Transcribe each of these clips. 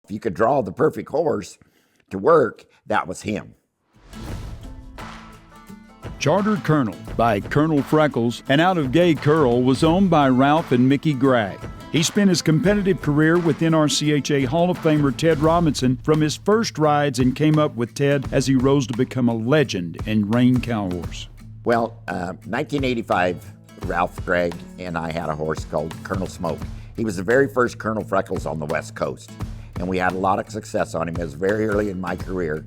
If you could draw the perfect horse to work, that was him. Chartered Colonel by Colonel Freckles and Out of Gay Curl was owned by Ralph and Mickey Gregg. He spent his competitive career with NRCHA Hall of Famer Ted Robinson from his first rides and came up with Ted as he rose to become a legend in rein cow horse. Well, 1985, Ralph Gregg and I had a horse called Colonel Smoke. He was the very first Colonel Freckles on the West Coast, and we had a lot of success on him. It was very early in my career.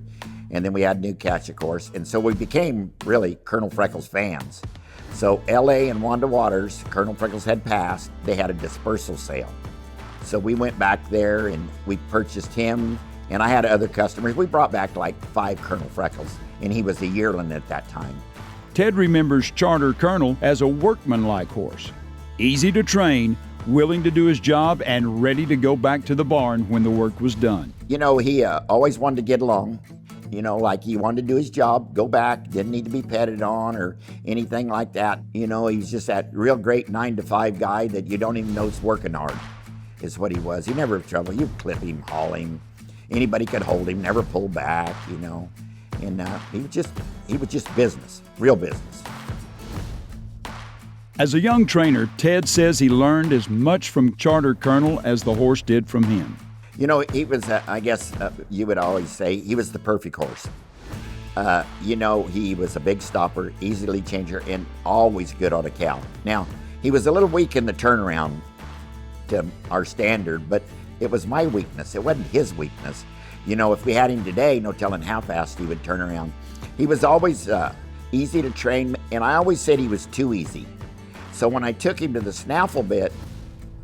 And then we had NRCHA, of course, and so we became really Colonel Freckles fans. So LA and Wanda Waters, Colonel Freckles had passed, they had a dispersal sale. So we went back there and we purchased him, and I had other customers. We brought back like 5 Colonel Freckles, and he was a yearling at that time. Ted remembers Charter Colonel as a workmanlike horse. Easy to train, willing to do his job, and ready to go back to the barn when the work was done. You know, he always wanted to get along. You know, like he wanted to do his job, go back, didn't need to be petted on or anything like that. You know, he's just that real great 9-to-5 guy that you don't even know is working hard, is what he was. He never had trouble. You clip him, haul him. Anybody could hold him, never pull back, you know. And he was just business, real business. As a young trainer, Ted says he learned as much from Charter Colonel as the horse did from him. You know, he was, I guess you would always say, he was the perfect horse. You know, he was a big stopper, easily changer, and always good on a cow. Now, he was a little weak in the turnaround to our standard, but it was my weakness. It wasn't his weakness. You know, if we had him today, no telling how fast he would turn around. He was always easy to train, and I always said he was too easy. So when I took him to the snaffle bit,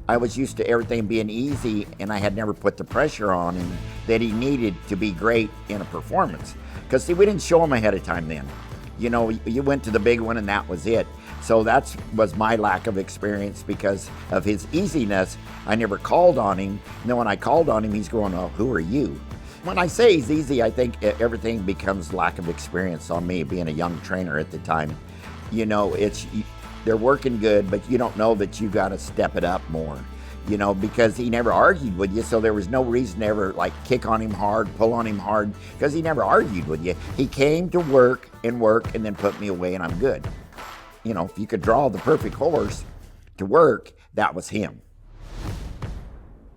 I was used to everything being easy, and I had never put the pressure on him that he needed to be great in a performance. Because, see, we didn't show him ahead of time then. You know, you went to the big one, and that was it. So that was my lack of experience because of his easiness. I never called on him. And then when I called on him, he's going, oh, who are you? When I say he's easy, I think everything becomes lack of experience on me, being a young trainer at the time. You know, they're working good, but you don't know that you got to step it up more, you know, because he never argued with you. So there was no reason to ever like kick on him hard, pull on him hard, because he never argued with you. He came to work, and then put me away, and I'm good. You know, if you could draw the perfect horse to work, that was him.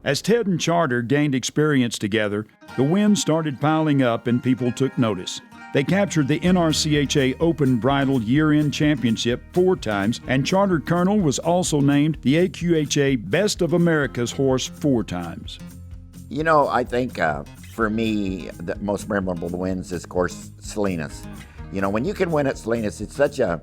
As Ted and Charter gained experience together, the wins started piling up and people took notice. They captured the NRCHA Open Bridle Year-End Championship 4 times, and Charter Colonel was also named the AQHA Best of America's Horse 4 times. You know, I think for me, the most memorable wins is, of course, Salinas. You know, when you can win at Salinas, it's such a,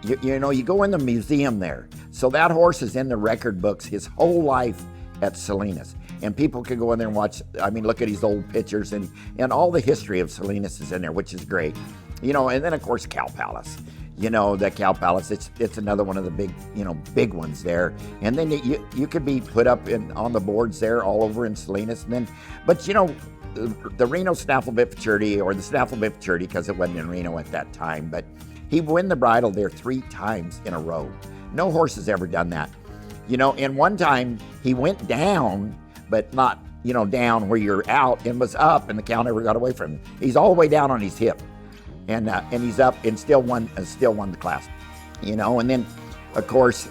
you know, you go in the museum there. So that horse is in the record books his whole life at Salinas. And people can go in there and watch, I mean, look at his old pictures, and all the history of Salinas is in there, which is great. You know, and then, of course, Cow Palace. You know, the Cow Palace, it's another one of the big ones there. And then you could be put up on the boards there all over in Salinas. And then, but, you know, the Reno Snaffle Bit Futurity, or the Snaffle Bit Futurity, because it wasn't in Reno at that time, but he won the bridle there 3 times in a row. No horse has ever done that. You know, and one time he went down, but not, you know, down where you're out, and was up, and the cow never got away from him. He's all the way down on his hip, and he's up and still won the class, you know. And then, of course,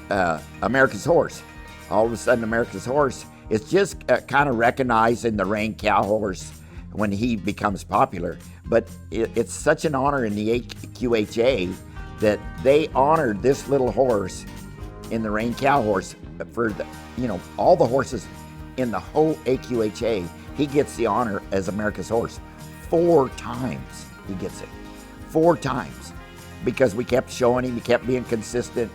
America's Horse. All of a sudden, America's Horse is just kind of recognizing the rein cow horse when he becomes popular. But it's such an honor in the AQHA that they honored this little horse in the rein cow horse for the, you know, all the horses in the whole AQHA. He gets the honor as America's Horse 4 times. He gets it 4 times because we kept showing him. He kept being consistent.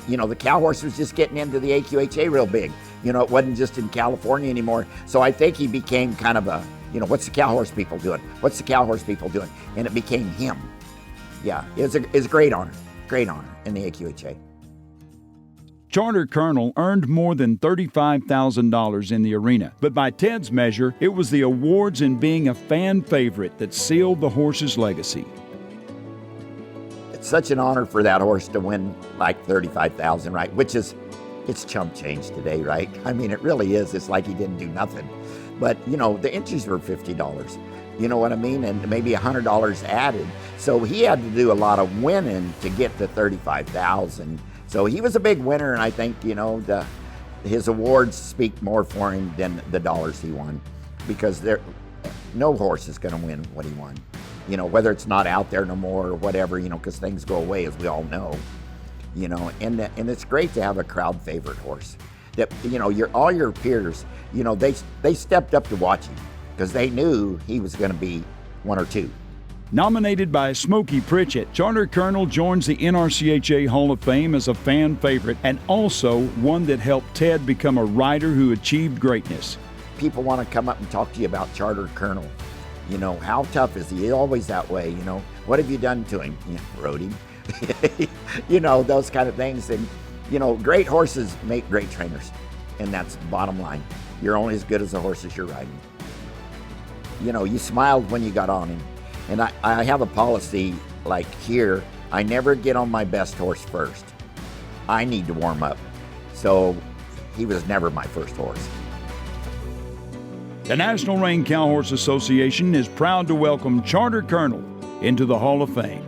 You know, the cow horse was just getting into the AQHA real big. You know, it wasn't just in California anymore. So I think he became kind of a, you know, what's the cow horse people doing? What's the cow horse people doing? And it became him. Yeah, it's a great honor in the AQHA. Charter Colonel earned more than $35,000 in the arena, but by Ted's measure, it was the awards and being a fan favorite that sealed the horse's legacy. It's such an honor for that horse to win like $35,000, right? Which is, it's chump change today, right? I mean, it really is. It's like he didn't do nothing. But, the entries were $50. You know what I mean? And maybe $100 added. So he had to do a lot of winning to get to $35,000. So he was a big winner, and I think, his awards speak more for him than the dollars he won, because no horse is going to win what he won. Whether it's not out there no more or whatever, because things go away, as we all know. And it's great to have a crowd favorite horse. That all your peers, they stepped up to watch him because they knew he was going to be one or two. Nominated by Smokey Pritchett, Charter Colonel joins the NRCHA Hall of Fame as a fan favorite and also one that helped Ted become a rider who achieved greatness. People want to come up and talk to you about Charter Colonel. How tough is he? He's always that way. What have you done to him? Rode him. Those kind of things. And, great horses make great trainers. And that's the bottom line. You're only as good as the horses you're riding. You smiled when you got on him. And I have a policy, like here, I never get on my best horse first. I need to warm up. So he was never my first horse. The National Rein Cowhorse Association is proud to welcome Charter Colonel into the Hall of Fame.